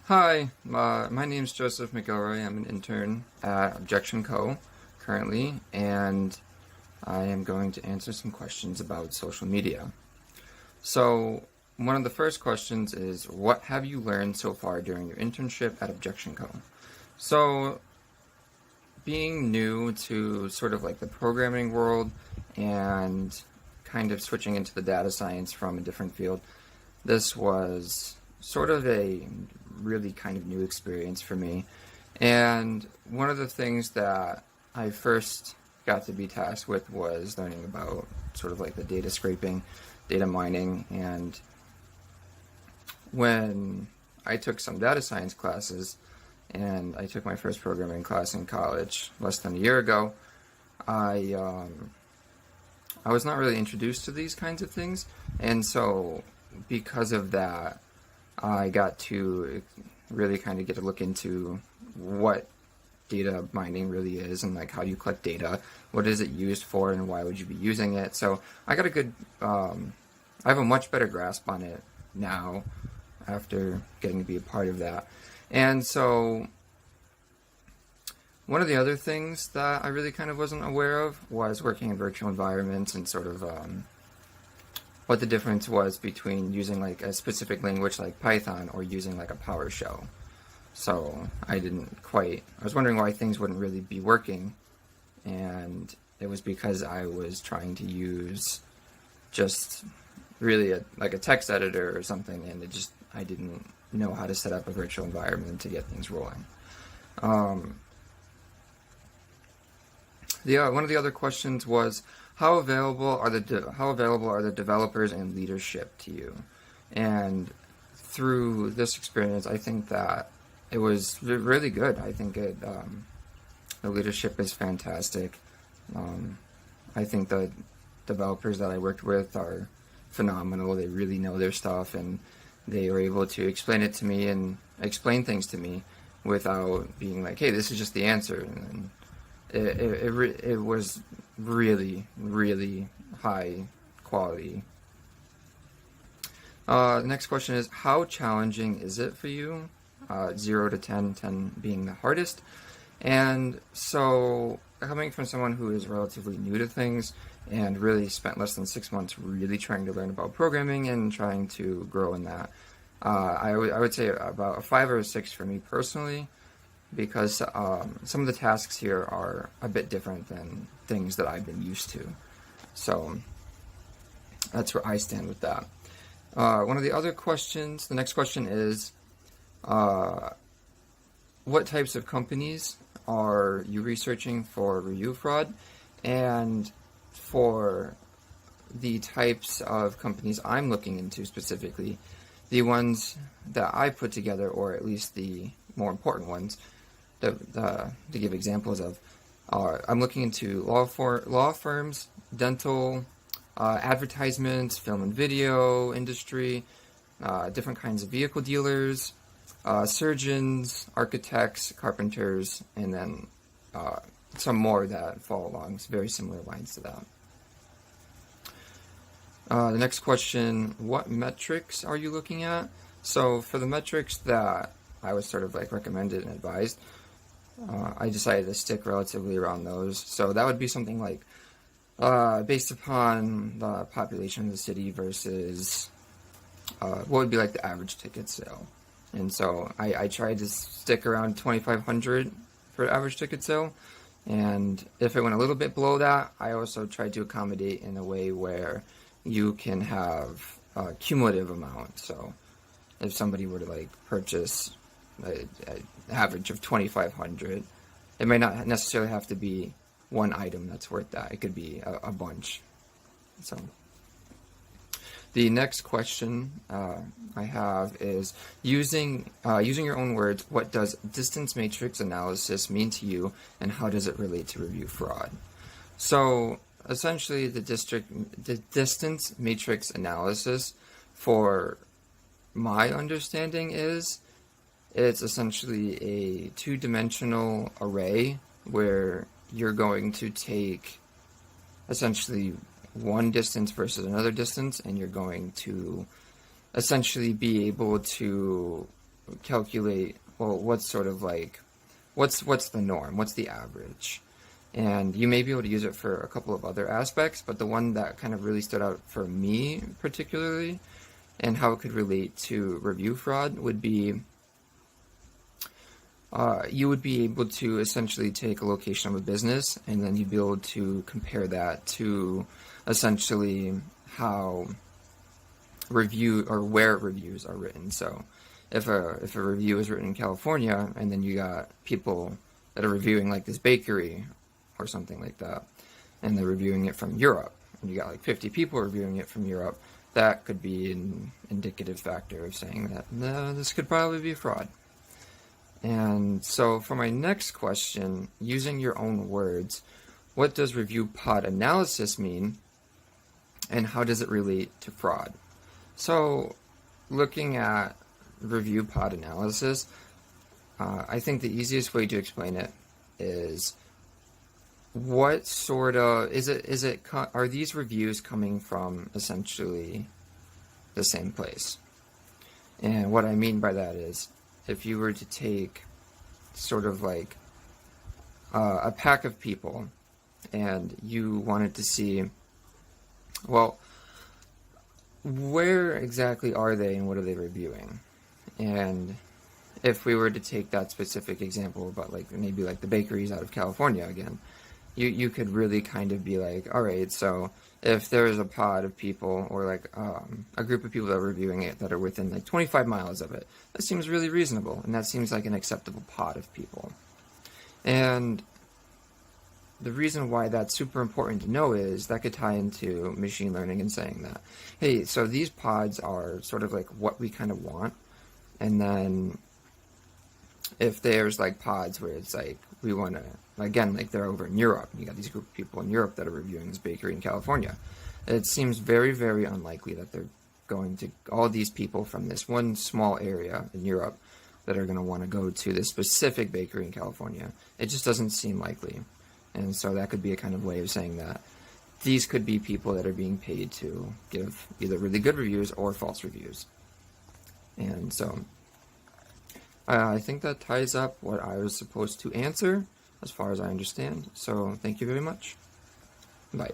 Hi, my name is Joseph McElroy. I'm an intern at Objection Co. currently, and I am going to answer some questions about social media. So, one of the first questions is, what have you learned so far during your internship at Objection Co? So, being new to sort of like the programming world and kind of switching into the data science from a different field, this was sort of a really kind of new experience for me. And one of the things that I first got to be tasked with was learning about sort of like the data scraping, data mining, and when I took some data science classes and I took my first programming class in college less than a year ago, I was not really introduced to these kinds of things, and so because of that, I got to really kind of get a look into what data mining really is and like how do you collect data, what is it used for, and why would you be using it. So I got a good, I have a much better grasp on it now after getting to be a part of that. And so one of the other things that I really kind of wasn't aware of was working in virtual environments and sort of what the difference was between using like a specific language like Python or using like a PowerShell. So I was wondering why things wouldn't really be working, and it was because I was trying to use just really like a text editor or something, and I didn't know how to set up a virtual environment to get things rolling. One of the other questions was, how available are the developers and leadership to you? And through this experience, I think that it was really good. I think the leadership is fantastic. I think the developers that I worked with are phenomenal. They really know their stuff, and they were able to explain it to me and explain things to me without being like, "Hey, this is just the answer." And it was really, really high quality. The next question is, how challenging is it for you? 0 to 10, 10 being the hardest. And so, coming from someone who is relatively new to things and really spent less than 6 months really trying to learn about programming and trying to grow in that, I would say about a 5 or a 6 for me personally, because some of the tasks here are a bit different than things that I've been used to. So that's where I stand with that. One of the other questions, the next question is, what types of companies are you researching for review fraud? And for the types of companies I'm looking into specifically, the ones that I put together, or at least the more important ones, to give examples of, I'm looking into law firms, dental, advertisements, film and video industry, different kinds of vehicle dealers, surgeons, architects, carpenters, and then some more that fall along very similar lines to that. The next question, what metrics are you looking at? So for the metrics that I was sort of like recommended and advised, I decided to stick relatively around those. So that would be something like based upon the population of the city versus what would be like the average ticket sale. And so I tried to stick around 2,500 for average ticket sale. And if it went a little bit below that, I also tried to accommodate in a way where you can have a cumulative amount. So if somebody were to like purchase an average of 2,500, it may not necessarily have to be one item that's worth that. It could be a bunch. So the next question I have is, using your own words, what does distance matrix analysis mean to you, and how does it relate to review fraud? So essentially, the distance matrix analysis, for my understanding, is it's essentially a two-dimensional array where you're going to take essentially one distance versus another distance, and you're going to essentially be able to calculate, well, what's sort of like, what's the norm, what's the average. And you may be able to use it for a couple of other aspects, but the one that kind of really stood out for me particularly, and how it could relate to review fraud, would be you would be able to essentially take a location of a business, and then you'd be able to compare that to essentially how review, or where reviews are written. So if a review is written in California, and then you got people that are reviewing like this bakery or something like that, and they're reviewing it from Europe, and you got like 50 people reviewing it from Europe, that could be an indicative factor of saying that, no, this could probably be fraud. And so for my next question, using your own words, what does review pod analysis mean, and how does it relate to fraud? So looking at review pod analysis, I think the easiest way to explain it is, what sort of, are these reviews coming from essentially the same place? And what I mean by that is, if you were to take sort of like a pack of people, and you wanted to see, well, where exactly are they and what are they reviewing? And if we were to take that specific example about like maybe like the bakeries out of California again, you could really kind of be like, all right, so if there's a pod of people, or like a group of people that are reviewing it that are within like 25 miles of it, that seems really reasonable, and that seems like an acceptable pod of people. And the reason why that's super important to know is that could tie into machine learning and saying that, hey, so these pods are sort of like what we kind of want, and then if there's like pods where it's like, we want to, again, like they're over in Europe, and you got these group of people in Europe that are reviewing this bakery in California, it seems very, very unlikely that they're going to, all these people from this one small area in Europe that are going to want to go to this specific bakery in California. It just doesn't seem likely. And so that could be a kind of way of saying that these could be people that are being paid to give either really good reviews or false reviews. And so I think that ties up what I was supposed to answer as far as I understand. So thank you very much. Bye.